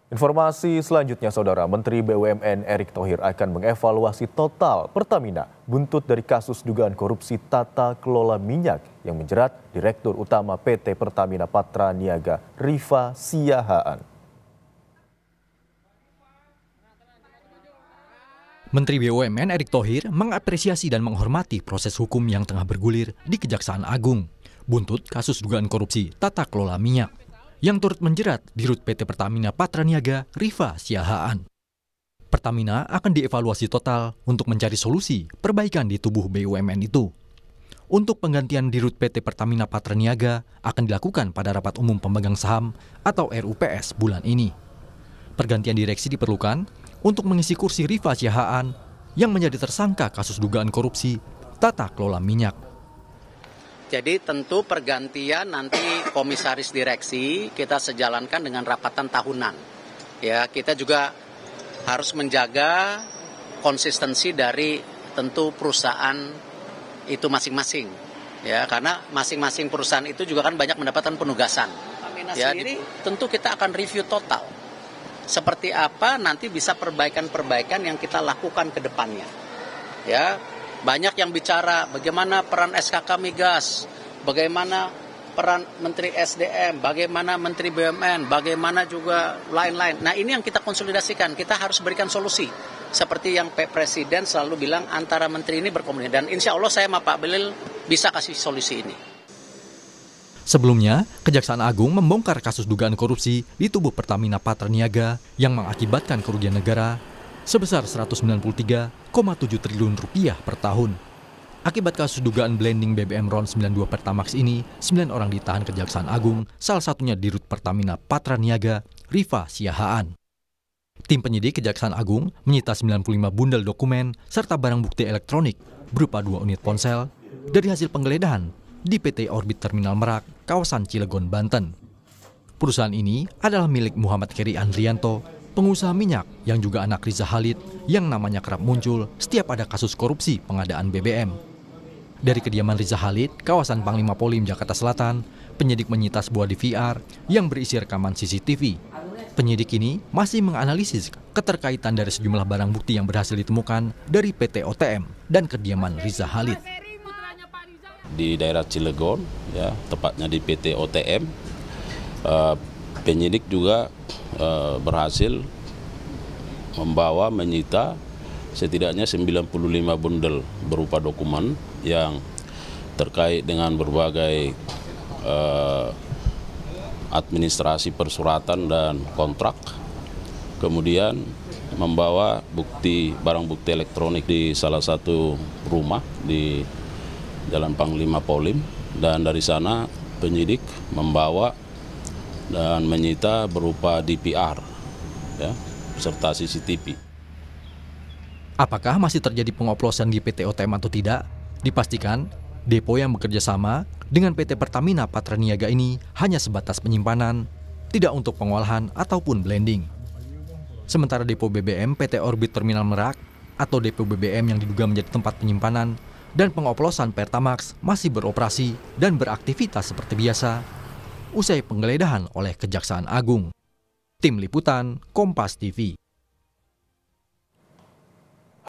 Informasi selanjutnya, Saudara, Menteri BUMN Erick Thohir akan mengevaluasi total Pertamina buntut dari kasus dugaan korupsi tata kelola minyak yang menjerat Direktur Utama PT Pertamina Patraniaga Rifa Siahaan. Menteri BUMN Erick Thohir mengapresiasi dan menghormati proses hukum yang tengah bergulir di Kejaksaan Agung buntut kasus dugaan korupsi tata kelola minyak yang turut menjerat Dirut PT Pertamina Patraniaga Rifa Siahaan. Pertamina akan dievaluasi total untuk mencari solusi perbaikan di tubuh BUMN itu. Untuk penggantian Dirut PT Pertamina Patraniaga akan dilakukan pada rapat umum pemegang saham atau RUPS bulan ini. Pergantian direksi diperlukan untuk mengisi kursi Rifa Siahaan yang menjadi tersangka kasus dugaan korupsi tata kelola minyak. Jadi tentu pergantian nanti komisaris direksi kita sejalankan dengan rapatan tahunan. Ya, kita juga harus menjaga konsistensi dari tentu perusahaan itu masing-masing. Ya, karena masing-masing perusahaan itu juga kan banyak mendapatkan penugasan. Ya, tentu kita akan review total. Seperti apa nanti bisa perbaikan-perbaikan yang kita lakukan ke depannya. Ya. Banyak yang bicara bagaimana peran SKK Migas, bagaimana peran Menteri SDM, bagaimana Menteri BUMN, bagaimana juga lain-lain. Nah, ini yang kita konsolidasikan, kita harus berikan solusi. Seperti yang Pak Presiden selalu bilang, antara menteri ini berkomunikasi. Dan insya Allah saya sama Pak Belil bisa kasih solusi ini. Sebelumnya, Kejaksaan Agung membongkar kasus dugaan korupsi di tubuh Pertamina Patraniaga yang mengakibatkan kerugian negara sebesar 193,7 triliun rupiah per tahun. Akibat kasus dugaan blending BBM RON 92 Pertamax ini, 9 orang ditahan Kejaksaan Agung, salah satunya Dirut Pertamina Patraniaga Rifa Siahaan. Tim penyidik Kejaksaan Agung menyita 95 bundel dokumen serta barang bukti elektronik berupa 2 unit ponsel dari hasil penggeledahan di PT Orbit Terminal Merak, kawasan Cilegon, Banten. Perusahaan ini adalah milik Muhammad Keri Andrianto, pengusaha minyak yang juga anak Riza Khalid yang namanya kerap muncul setiap ada kasus korupsi pengadaan BBM. Dari kediaman Riza Khalid, kawasan Panglima Polim, Jakarta Selatan, penyidik menyita sebuah DVR yang berisi rekaman CCTV. Penyidik ini masih menganalisis keterkaitan dari sejumlah barang bukti yang berhasil ditemukan dari PT OTM dan kediaman Riza Khalid. Di daerah Cilegon, ya, tepatnya di PT OTM, penyidik juga berhasil menyita setidaknya 95 bundel berupa dokumen yang terkait dengan berbagai administrasi persuratan dan kontrak. Kemudian membawa barang bukti elektronik di salah satu rumah di Jalan Panglima Polim, dan dari sana penyidik membawa dan menyita berupa DVR, ya, serta CCTV. Apakah masih terjadi pengoplosan di PT OTM atau tidak? Dipastikan, depo yang bekerja sama dengan PT Pertamina Patraniaga ini hanya sebatas penyimpanan, tidak untuk pengolahan ataupun blending. Sementara depo BBM PT Orbit Terminal Merak atau depo BBM yang diduga menjadi tempat penyimpanan dan pengoplosan Pertamax masih beroperasi dan beraktivitas seperti biasa usai penggeledahan oleh Kejaksaan Agung. Tim Liputan, Kompas TV.